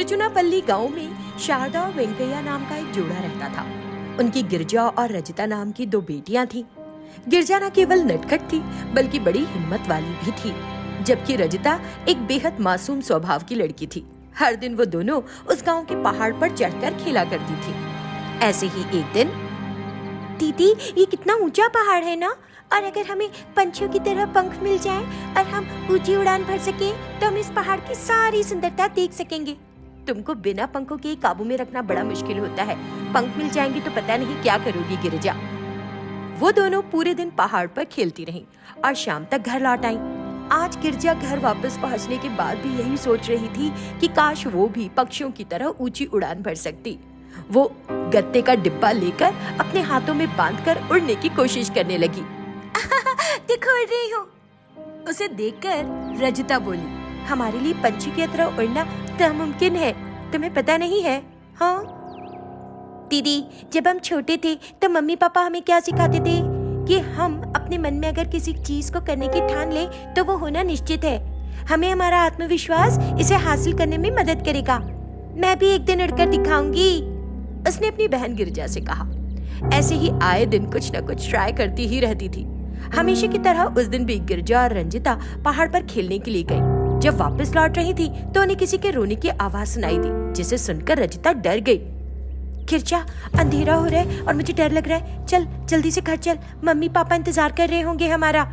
तिरुचुनापल्ली गांव में शारदा और वेंकैया नाम का एक जोड़ा रहता था। उनकी गिरजा और रजिता नाम की 2 बेटियां थीं। गिरजा न केवल नटखट थी बल्कि बड़ी हिम्मत वाली भी थी, जबकि रजिता एक बेहद मासूम स्वभाव की लड़की थी। हर दिन वो दोनों उस गांव के पहाड़ पर चढ़कर खेला करती थी। ऐसे ही एक दिन, दीदी ये कितना ऊंचा पहाड़ है ना, और अगर हमें पंछियों की तरह पंख मिल जाएं और हम ऊंची उड़ान भर सकें तो हम इस पहाड़ की सारी सुंदरता देख सकेंगे। तुमको बिना पंखों के काबू में रखना बड़ा मुश्किल होता है। पंख मिल जाएंगे तो पता नहीं क्या करोगी गिरजा। वो दोनों पूरे दिन पहाड़ पर खेलती रहीं और शाम तक घर लौट आईं। आज गिरजा घर वापस पहुंचने के बाद भी यही सोच रही थी कि काश वो भी पक्षियों की तरह ऊंची उड़ान भर सकती। वो गत्ते का डिब्बा लेकर अपने हाथों में बांधकर उड़ने की कोशिश करने लगी। देखो उड़ रही हूँ। उसे देखकर रजिता बोली, हमारे लिए पंछी की तरह उड़ना नामुमकिन है, तुम्हें पता नहीं है? हाँ दीदी, जब हम छोटे थे तो मम्मी पापा हमें क्या सिखाते थे कि हम अपने मन में अगर किसी चीज को करने की ठान ले तो वो होना निश्चित है। हमें हमारा आत्मविश्वास इसे हासिल करने में मदद करेगा। मैं भी एक दिन उड़कर दिखाऊंगी, उसने अपनी बहन गिरजा से कहा। ऐसे ही आए दिन कुछ न कुछ ट्राई करती ही रहती थी। हमेशा की तरह उस दिन भी गिरजा और रंजिता पहाड़ पर खेलने के लिए गई। जब वापस लौट रही थी तो उन्हें किसी के रोने की आवाज सुनाई दी, जिसे सुनकर रंजिता डर गई। गिरजा, अंधेरा हो रहा है और मुझे डर लग रहा है, चल जल्दी से घर चल, मम्मी पापा इंतजार कर रहे होंगे हमारा।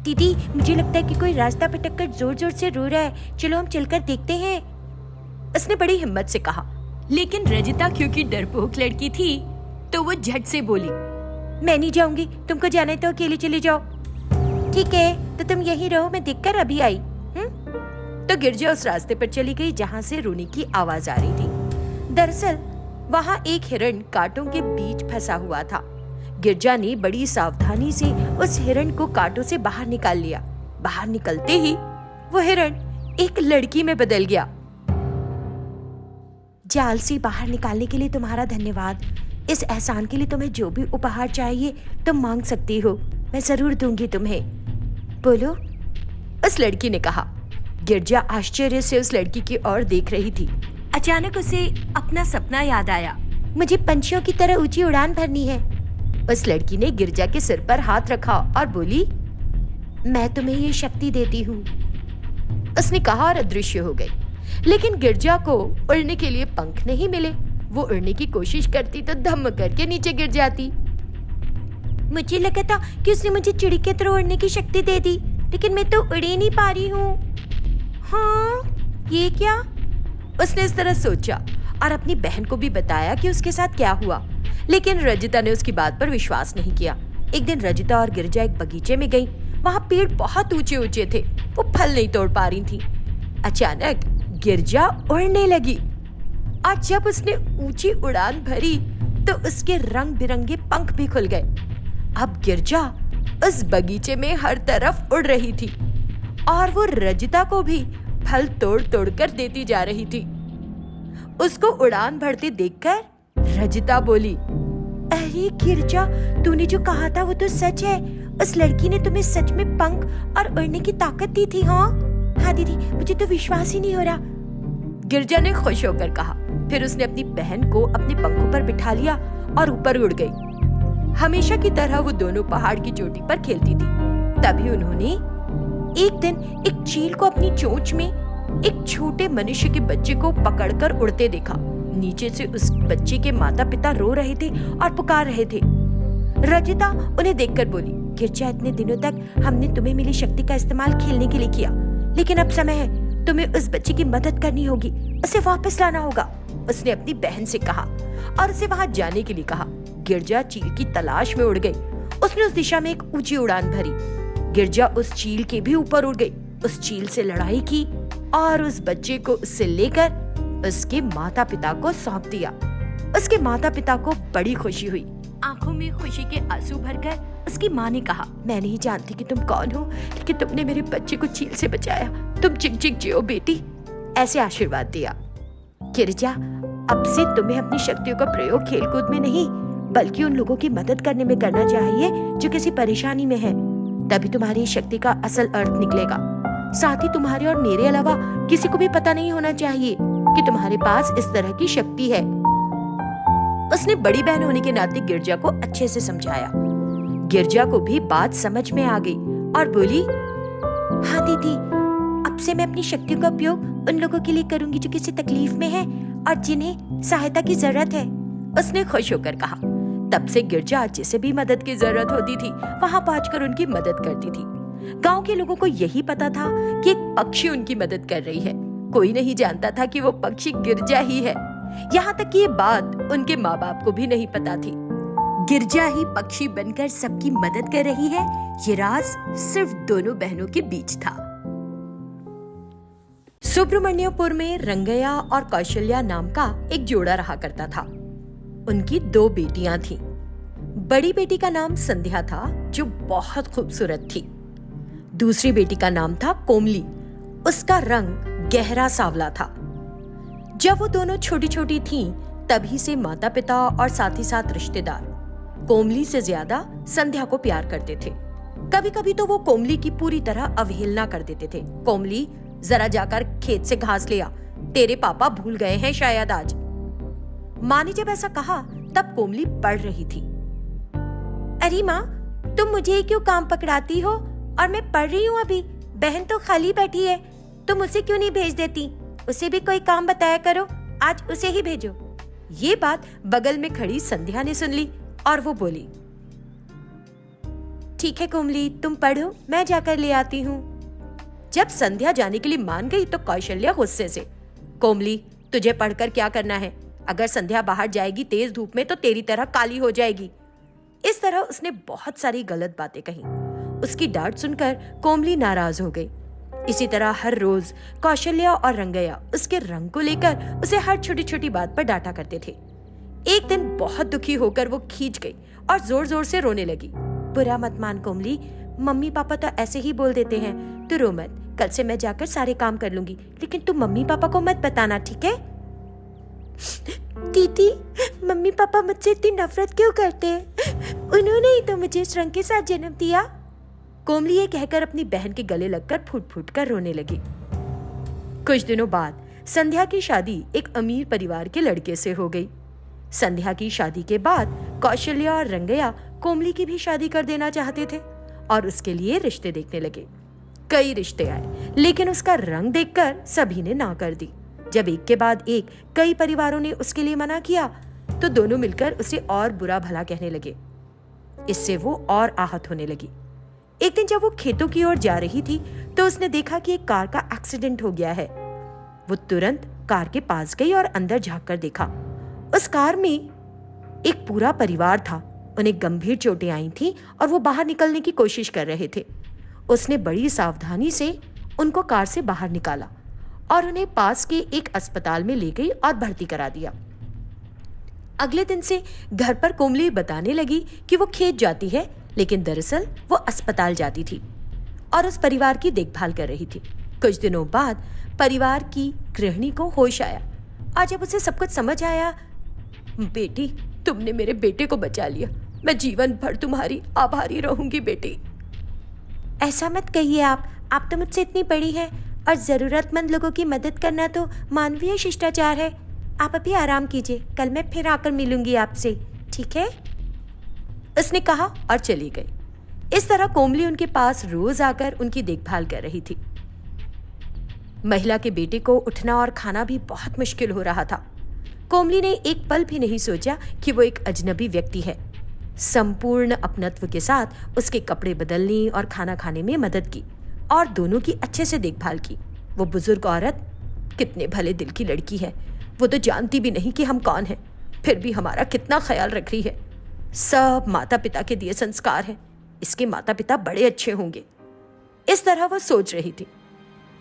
दीदी, मुझे लगता है कि कोई रास्ता भटक कर जोर जोर से रो रहा है, चलो हम चलकर देखते हैं, उसने बड़ी हिम्मत से कहा। लेकिन रंजिता क्योंकि डरपोक लड़की थी तो वो झट से बोली, मैं नहीं जाऊंगी, तुमको जाना है तो अकेले चले जाओ। ठीक है, तो तुम यहीं रहो, मैं देखकर अभी आई। तो गिरजा उस रास्ते पर चली गई जहाँ से रोने की आवाज आ रही थी। दरअसल वहाँ एक हिरण कांटों के बीच फंसा हुआ था। गिरजा ने बड़ी सावधानी से उस हिरण को कांटों से बाहर निकाल लिया। बाहर निकलते ही वो हिरण एक लड़की में बदल गया। जाल से बाहर निकालने के लिए तुम्हारा धन्यवाद। इस एहसान के लिए तुम्हें जो भी उपहार चाहिए तुम मांग सकती हो, मैं जरूर दूंगी तुम्हें। बोलो, उस लड़की ने कहा। गिरजा आश्चर्य से उस लड़की की ओर देख रही थी। अचानक उसे अपना सपना याद आया। मुझे पंछियों की तरह ऊंची उड़ान भरनी है। उस लड़की ने गिरजा के सिर पर हाथ रखा और बोली, मैं तुम्हें ये शक्ति देती हूँ। उसने कहा और अदृश्य हो गई। लेकिन गिरजा को उड़ने के लिए पंख नहीं मिले। वो उड़ने की कोशिश करती तो धम करके नीचे गिर जाती। मुझे लगा था कि उसने मुझे चिड़ी की तरह उड़ने की शक्ति दे दी, लेकिन मैं तो उड़ ही नहीं पा रही हूँ। हाँ, ये क्या? उसने इस तरह सोचा और अपनी बहन को भी बताया कि उसके साथ क्या हुआ। लेकिन रजिता ने उसकी बात पर विश्वास नहीं किया। एक दिन रजिता और गिरजा एक बगीचे में गई। वहाँ पेड़ बहुत ऊंचे ऊंचे थे, वो फल नहीं तोड़ पा रही थी। अचानक गिरजा उड़ने लगी और जब उसने ऊंची उड़ान भरी तो उसके रंग बिरंगे पंख भी खुल गए। अब गिरजा उस बगीचे में हर तरफ उड़ रही थी और वो रजिता को भी फल तोड़ तोड़ कर देती जा रही थी। उसको उड़ान भरते देखकर रजिता बोली, अरे गिरजा, तूने जो कहा था वो तो सच है। उस लड़की ने तुम्हें सच में पंख और उड़ने की ताकत दी थी। हाँ दीदी, मुझे तो विश्वास ही नहीं हो रहा, गिरजा ने खुश होकर कहा। फिर उसने अपनी बहन को अपने पंखों पर बिठा लिया और ऊपर उड़ गई। हमेशा की तरह वो दोनों पहाड़ की चोटी पर खेलती थी। तभी उन्होंने एक दिन एक चील को अपनी चोंच में एक छोटे मनुष्य के बच्चे को पकड़कर उड़ते देखा। नीचे से उस बच्चे के माता पिता रो रहे थे और पुकार रहे थे। रजिता उन्हें देखकर बोली, गिरजा, इतने दिनों तक हमने तुम्हें मिली शक्ति का इस्तेमाल खेलने के लिए किया, लेकिन अब समय है, तुम्हें उस बच्चे की मदद करनी होगी, उसे वापस लाना होगा। उसने अपनी बहन से कहा और उसे वहां जाने के लिए कहा। गिरजा चील की तलाश में उड़ गई। उसने उस दिशा में एक ऊंची उड़ान भरी। गिरजा उस चील के भी ऊपर उड़ गई, उस चील से लड़ाई की और उस बच्चे को उससे लेकर उसके माता पिता को सौंप दिया। उसके माता पिता को बड़ी खुशी हुई। आंखों में खुशी के आंसू भरकर उसकी माँ ने कहा, मैं नहीं जानती कि तुम कौन हो, लेकिन तुमने मेरे बच्चे को चील से बचाया। तुम चिक चिक जियो बेटी, ऐसे आशीर्वाद दिया। गिरजा, अब से तुम्हें अपनी शक्तियों का प्रयोग खेलकूद में नहीं बल्कि उन लोगों की मदद करने में करना चाहिए जो किसी परेशानी में है। तभी तुम्हारी शक्ति का असल अर्थ निकलेगा। साथ ही तुम्हारे और मेरे अलावा किसी को भी पता नहीं होना चाहिए। कि तुम्हारे पास इस तरह की शक्ति है। उसने बड़ी बहन होने के नाते गिरजा को अच्छे से समझाया। गिरजा को भी बात समझ में आ गई और बोली, हाँ दीदी, अब से मैं अपनी शक्तियों का उपयोग उन लोगों के लिए करूंगी जो किसी तकलीफ में है और जिन्हें सहायता की जरूरत है। उसने खुश होकर कहा। तब से गिरजा जिसे भी मदद की जरूरत होती थी वहां पहुंचकर उनकी मदद करती थी। गांव के लोगों को यही पता था कि एक पक्षी उनकी मदद कर रही है। कोई नहीं जानता था कि वो पक्षी गिरजा ही है। यहाँ तक कि ये बात उनके माँ बाप को भी नहीं पता थी। गिरजा ही पक्षी बनकर सबकी मदद कर रही है, ये राज सिर्फ दोनों बहनों के बीच था। सुब्रमण्यपुर में रंगैया और कौशल्या नाम का एक जोड़ा रहा करता था। उनकी 2 बेटियां थीं। बड़ी बेटी का नाम संध्या था, जो बहुत खूबसूरत थी। दूसरी बेटी का नाम था कोमली। उसका रंग गहरा सांवला था। जब वो दोनों छोटी छोटी थीं, तभी से माता पिता और साथ ही साथ रिश्तेदार कोमली से ज्यादा संध्या को प्यार करते थे। कभी कभी तो वो कोमली की पूरी तरह अवहेलना कर देते थे। कोमली, जरा जाकर खेत से घास ले आ, तेरे पापा भूल गए हैं शायद आज। माँ ने जब ऐसा कहा तब कोमली पढ़ रही थी। अरे माँ, तुम मुझे क्यों काम पकड़ाती हो? और मैं पढ़ रही हूँ अभी। बहन तो खाली बैठी है, तुम उसे क्यों नहीं भेज देती? उसे भी कोई काम बताया करो, आज उसे ही भेजो। ये बात बगल में खड़ी संध्या ने सुन ली और वो बोली, ठीक है कोमली, तुम पढ़ो, मैं जाकर ले आती हूँ। जब संध्या जाने के लिए मान गई तो कौशल्या गुस्से से, कोमली, तुझे पढ़कर क्या करना है? अगर संध्या बाहर जाएगी तेज धूप में तो तेरी तरह काली हो जाएगी। इस तरह उसने बहुत सारी गलत बातें कही। उसकी डांट सुनकर कोमली नाराज हो गई। इसी तरह हर रोज कौशल्या और रंगैया उसके रंग को लेकर उसे हर छोटी छोटी बात पर डांटा करते थे। एक दिन बहुत दुखी होकर वो खींच गई और जोर जोर से रोने लगी। बुरा मत मान कोमली, मम्मी पापा तो ऐसे ही बोल देते हैं, तू रो मत। कल से मैं जाकर सारे काम कर लूंगी, लेकिन तू मम्मी पापा को मत बताना, ठीक है? दीदी, मम्मी पापा मुझसे इतनी नफरत क्यों करते हैं? उन्होंने ही तो मुझे इस रंग के साथ जन्म दिया। कोमली ये कहकर अपनी बहन के गले लगकर फूट फूट कर रोने लगी। कुछ दिनों बाद संध्या की शादी एक अमीर परिवार के लड़के से हो गई। संध्या की शादी के बाद कौशल्या और रंगैया कोमली की भी शादी कर देना चाहते थे और उसके लिए रिश्ते देखने लगे। कई रिश्ते आए, लेकिन उसका रंग देखकर सभी ने ना कर दी। जब एक के बाद एक कई परिवारों ने उसके लिए मना किया तो दोनों मिलकर उसे और बुरा भला कहने लगे। इससे वो और आहत होने लगी। एक दिन जब वो खेतों की ओर जा रही थी तो उसने देखा कि एक कार का एक्सीडेंट हो गया है। वो तुरंत कार के पास गई और अंदर झांक कर देखा। उस कार में एक पूरा परिवार था। उन्हें गंभीर चोटें आई थीं और वो बाहर निकलने की कोशिश कर रहे थे। उसने बड़ी सावधानी से उनको कार से बाहर निकाला और उन्हें पास के एक अस्पताल में ले गई और भर्ती करा दिया। अगले दिन से घर पर कोमली बताने लगी कि वो खेत जाती है, लेकिन दरअसल वो अस्पताल जाती थी और उस परिवार की देखभाल कर रही थी। कुछ दिनों बाद परिवार की गृहिणी को होश आया और जब उसे सब कुछ समझ आया, बेटी, तुमने मेरे बेटे को बचा लिया। मैं जीवन भर तुम्हारी आभारी रहूंगी बेटी। ऐसा मत कहिए आप तो मुझसे इतनी बड़ी हैं और जरूरतमंद लोगों की मदद करना तो मानवीय शिष्टाचार है। आप अभी आराम कीजिए, कल मैं फिर आकर मिलूंगी आपसे, ठीक है? उसने कहा और चली गई। इस तरह कोमली उनके पास रोज आकर उनकी देखभाल कर रही थी। महिला के बेटे को उठना और खाना भी बहुत मुश्किल हो रहा था। कोमली ने एक पल भी नहीं सोचा कि वो एक अजनबी व्यक्ति है। संपूर्ण अपनत्व के साथ उसके कपड़े बदलने और खाना खाने में मदद की और दोनों की अच्छे से देखभाल की। वो बुजुर्ग औरत कितने भले दिल की लड़की है। वो तो जानती भी नहीं कि हम कौन हैं, फिर भी हमारा कितना ख्याल रख रही है। सब माता पिता के दिए संस्कार हैं। इसके माता पिता बड़े अच्छे होंगे। इस तरह वह सोच रही थी।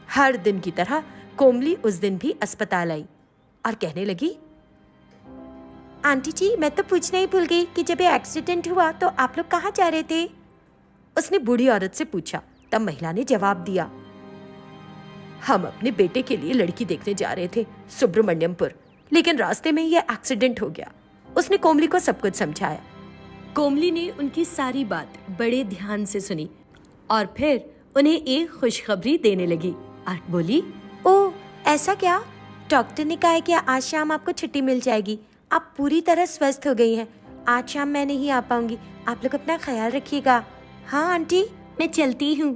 हर दिन की तरह कोमली उस दिन भी अस्पताल आई और कहने लगी, आंटी जी, मैं तो पूछना ही भूल गई कि जब ये एक्सीडेंट हुआ तो आप लोग कहाँ जा रहे थे? उसने बूढ़ी औरत से पूछा। तब महिला ने जवाब दिया, हम अपने बेटे के लिए लड़की देखने जा रहे थे सुब्रमण्यपुर, लेकिन रास्ते में यह एक्सीडेंट हो गया। उसने कोमली को सब कुछ समझाया। कोमली ने उनकी सारी बात बड़े ध्यान से सुनी और फिर उन्हें एक खुशखबरी देने लगी और बोली, ओह, ऐसा क्या? डॉक्टर ने कहा है कि आज शाम आपको छुट्टी मिल जाएगी। आप पूरी तरह स्वस्थ हो गई हैं। आज शाम मैं नहीं आ पाऊंगी। आप लोग अपना ख्याल रखिएगा। हाँ आंटी, मैं चलती हूँ।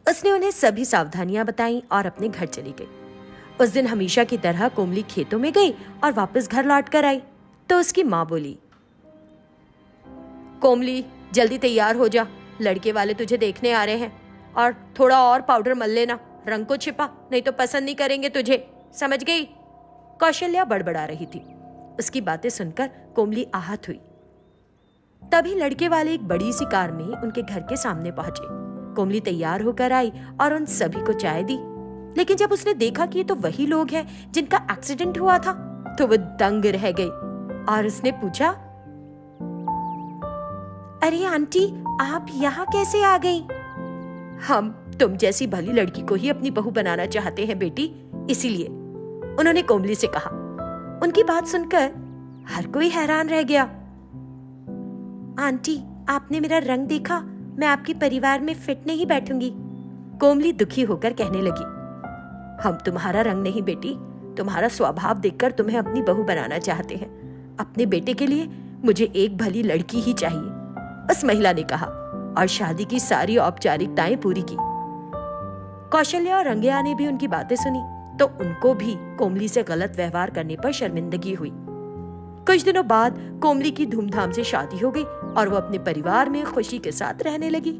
उसने उन्हें सभी सावधानियां बताईं और अपने घर चली गई। उस दिन हमेशा की तरह कोमली खेतों में गई और वापस घर लौट कर आई तो उसकी माँ बोली, कोमली जल्दी तैयार हो जा, लड़के वाले तुझे देखने आ रहे हैं, और थोड़ा और पाउडर मल लेना, रंग को छिपा, नहीं तो पसंद नहीं करेंगे तुझे, समझ गई? कौशल्या बड़बड़ा रही थी। उसकी बातें सुनकर कोमली आहत हुई। तभी लड़के वाले एक बड़ी सी कार में उनके घर के सामने पहुंचे। कोमली तैयार होकर आई और उन सभी को चाय दी, लेकिन जब उसने देखा कि ये तो वही लोग हैं जिनका एक्सीडेंट हुआ था तो वो दंग रह गई और उसने पूछा, अरे आंटी, आप यहाँ कैसे आ गई? हम तुम जैसी भली लड़की को ही अपनी बहू बनाना चाहते हैं बेटी, इसीलिए, उन्होंने कोमली से कहा। उनकी बात सुनकर हर कोई हैरान रह गया। आंटी, आपने मेरा रंग देखा? मैं आपके परिवार में फिट नहीं बैठूंगी। कोमली दुखी होकर कहने लगी, हम तुम्हारा रंग नहीं बेटी, तुम्हारा स्वभाव देखकर तुम्हें अपनी बहू बनाना चाहते हैं। अपने बेटे के लिए मुझे एक भली लड़की ही चाहिए, उस महिला ने कहा और शादी की सारी औपचारिकताएं पूरी की। कौशल्या और रंगैया ने भी उनकी बातें सुनी तो उनको भी कोमली से गलत व्यवहार करने पर शर्मिंदगी हुई। कुछ दिनों बाद कोमली की धूमधाम से शादी हो गई और वो अपने परिवार में खुशी के साथ रहने लगी।